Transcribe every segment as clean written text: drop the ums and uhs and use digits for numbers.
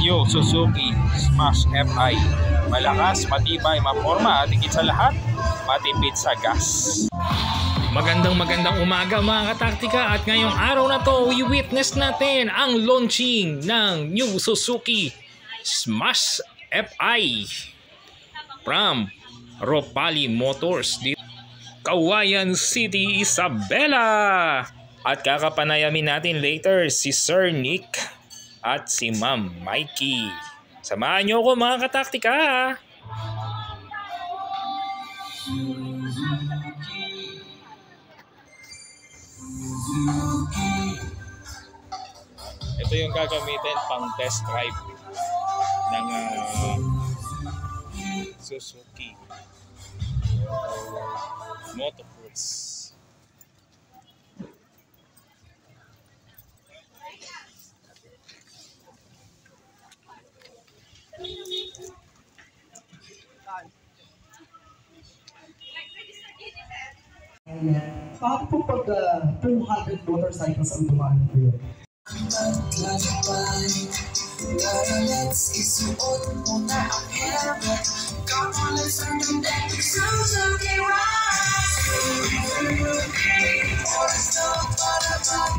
New Suzuki Smash FI. Malakas, matibay, maporma at higit sa lahat, matipid sa gas. Magandang umaga mga kataktika, at ngayong araw na to i-witness natin ang launching ng New Suzuki Smash FI from Ropali Motors, Cauayan City, Isabela. At kakapanayamin natin later si Sir Nick at si Ma'am Mikey. Samahan nyo ako mga kataktika. Ito yung gagamitin pang test drive ng Suzuki Motocross. Paano po pag 200 motorcycles ang dumaan po yun? Let's isuot muna ang helmet. Come on, let's turn the deck. Suzuki Rise. Or it's not para ba.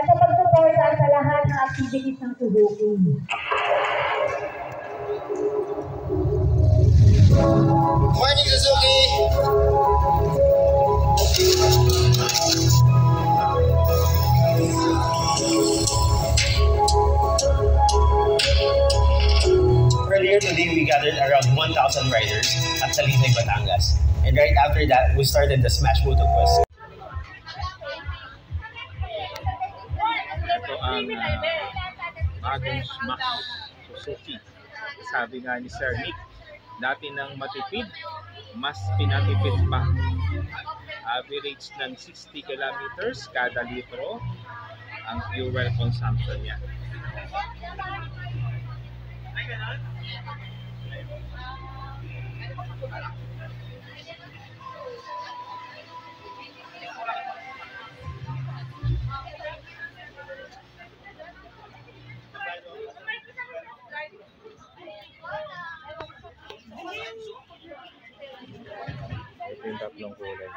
At sa pagsuporta sa lahat ng activities ng Suzuki. Morning, Suzuki! Earlier today, we gathered around 1,000 riders at Talisay, Batangas. And right after that, we started the Smash Motocross. Ito ang bagong Smash Suzuki. Sabi nga ni Sir Nick, dati nang matipid, mas pinatipid pa. Average ng 60 kilometers kada litro ang fuel consumption niya. Ito yung tatlong kulay.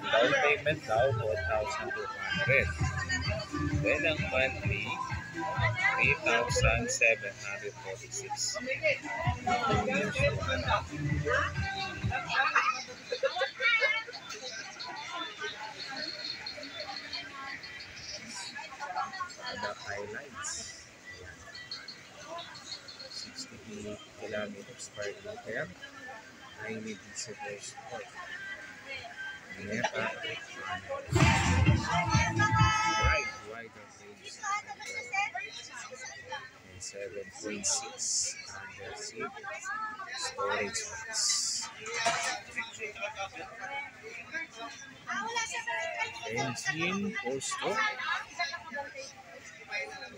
Down payment daw 4,200. Then ang monthly 3,746. Ada highlights. 60 kilometers per liter. Highly visible sport. Right of age 7.6 under seat storage box. Engine full stroke,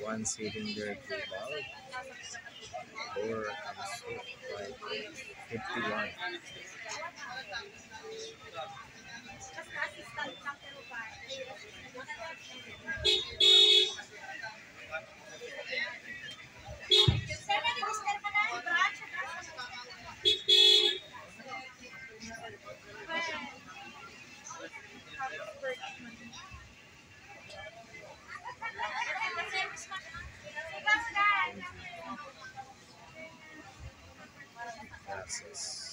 1 cylinder 2 valve, 4 51. pesos.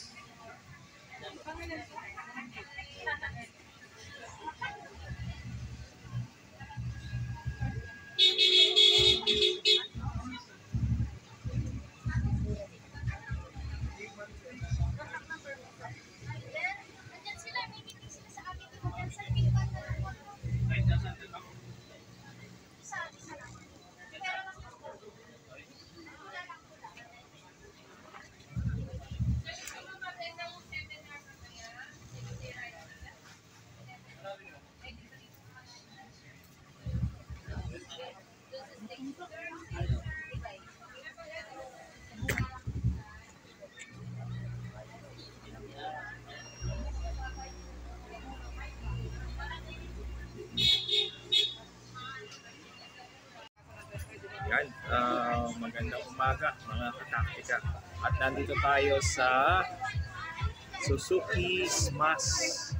Yan, magandang umaga mga kataktika. At nandito tayo sa Suzuki Smash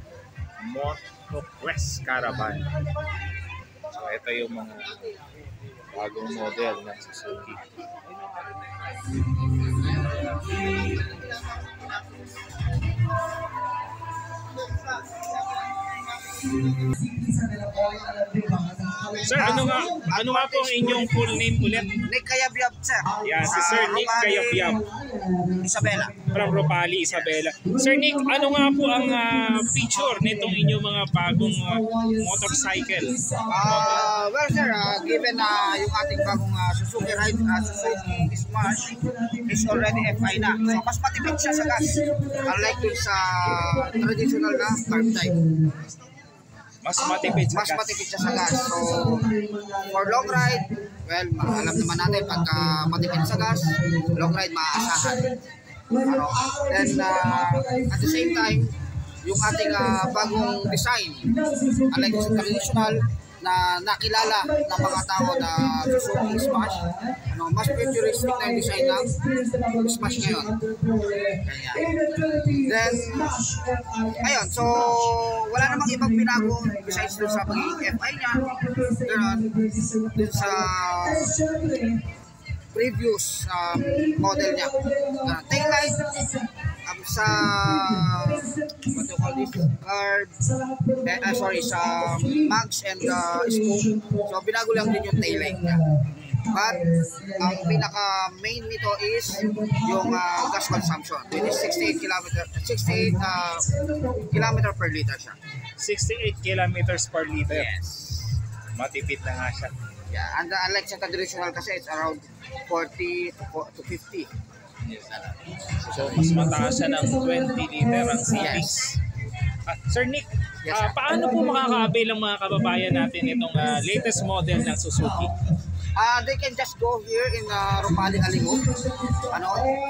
Motoquest Caravan. So ito yung mga bagong model ng Suzuki. Sir, ano nga po ang inyong full name ulit? Nick Kayabyab, sir. Yan, si Sir Nick Kayabyab. Isabela. From Ropali, Isabela. Sir Nick, ano nga po ang feature nitong inyong mga bagong motorcycle? Well, sir, given yung ating bagong Suzuki Smash is already FI na. So, mas matipid siya sa gas. Unlike dun sa traditional na carb type. Mas matipid sa Mas matipid siya sa gas. So, for long ride, well, alam naman natin, pagka matipid sa gas, long ride maaasahan. Then, at the same time, yung ating bagong design, unlike sa traditional, na nakilala ng mga tao na Suzuki Smash, mas futuristic na yung design ng Smash ngayon. Then, ayun, so wala namang ibang binago besides dun sa pagiging FI niya, dun sa previous model niya. Taillight, sa what you call this, carb, sa mags and scope. So binago lang din yung taillight niya. But ang pinaka main nito is yung gas consumption, which is 68 km per liter siya. 68 kilometers per liter. Yes. Matipid na nga siya. Yeah, and unlike sa traditional kasi it's around 40 to 50. So mas mataas siya ng 20 liter ang CVs. Yes. Sir Nick, Yes, sir. paano po makaka-avail ang mga kababayan natin itong latest model ng Suzuki? They can just go here in Ropali, Aligo,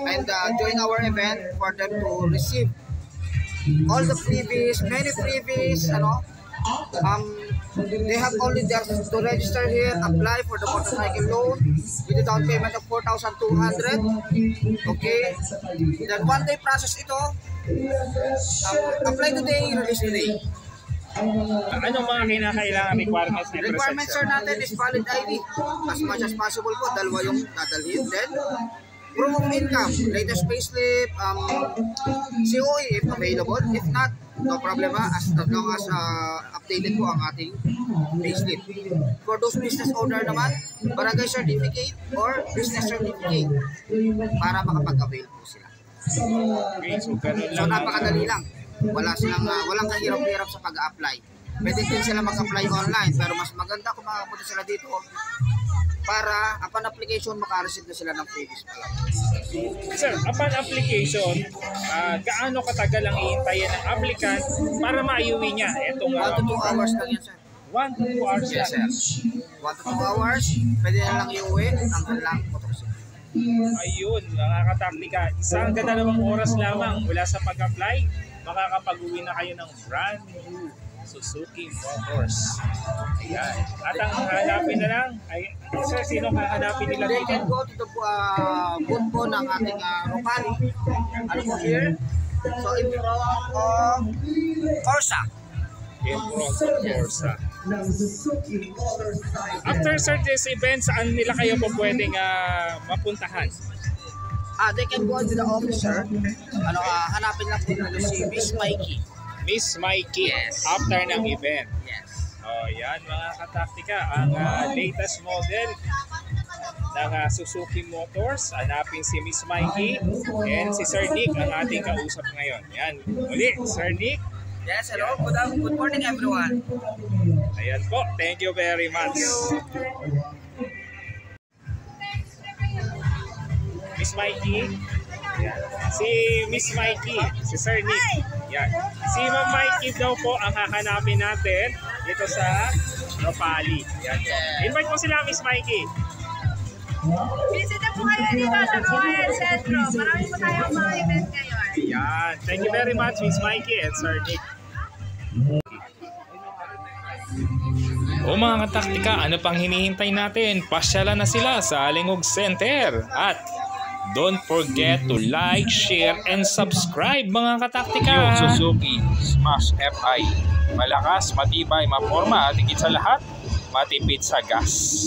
and join our event for them to receive all the freebies, many freebies, they have only just to register here, apply for the motorcycle loan with a down payment of 4,200. Okay, then one day process ito. Apply today, release today. Anong mga kinakailangan requirements na Requirements sir natin is valid ID as much as possible po, dalawa yung dadalhin. Then proof of income, latest payslip, COE if available. If not, no problema, as long as updated po ang ating payslip. For those business owner naman, barangay certificate or business certificate para makapag-avail po sila. Okay, so ganun So lang. napakadali lang. Walang kahirap-hirap sa pag-apply. Pwede din sila mag-apply online, pero mas maganda kung makapunta sila dito para upon application makareceive na sila ng freebies pa lang. Sir, upon application, gaano katagal ang ihintayin ng applicant para maiuwi niya itong 1 to 2 hours lang yan, sir. 1 to 2 hours Yes, lang. sir. 1 to 2 hours, pwede na lang iuwi hanggang lang motorcycle. Ayun, nakakataktika. Isang dalawang oras lamang mula sa pag-apply, makakapag-uwi na kayo ng brand new Suzuki Motors. Ayan. At ang hanapin na lang, ay, sir, sino hahanapin nila They dito? can go to the booth po ng ating Ropali. Ano po here? So in front of Corsa. In front of Corsa. After sir this event, saan nila kayo po pwedeng mapuntahan? They can go to the officer. Hanapin lang po nila si Miss Mikey. Miss Mikey, Yes. after ng event. Yes. Oh, yan mga kataktika, ang latest model ng Suzuki Motors. Hanapin si Miss Mikey and si Sir Nick ang ating kausap ngayon. Yan, muli, Sir Nick. Yes, hello. Good morning, everyone. Ayan po, thank you very much. Miss Mikey. Yan. Si Miss Mikey, si Sir Nick. Yan. Si Ma'am Mikey daw po ang hahanapin natin dito sa Ropali. Yan. Invite mo sila, Miss Mikey. Bisita po kayo dito sa Kawayan Centro. Marami po tayong mga event ngayon. Yan. Thank you very much, Miss Mikey and Sir Nick. O mga kataktika, ano pang hinihintay natin? Pasyalan na sila sa Alingog Center. At don't forget to like, share, and subscribe mga kataktika. Yung Suzuki Smash FI. Malakas, matibay, maporma at higit sa lahat, matipid sa gas.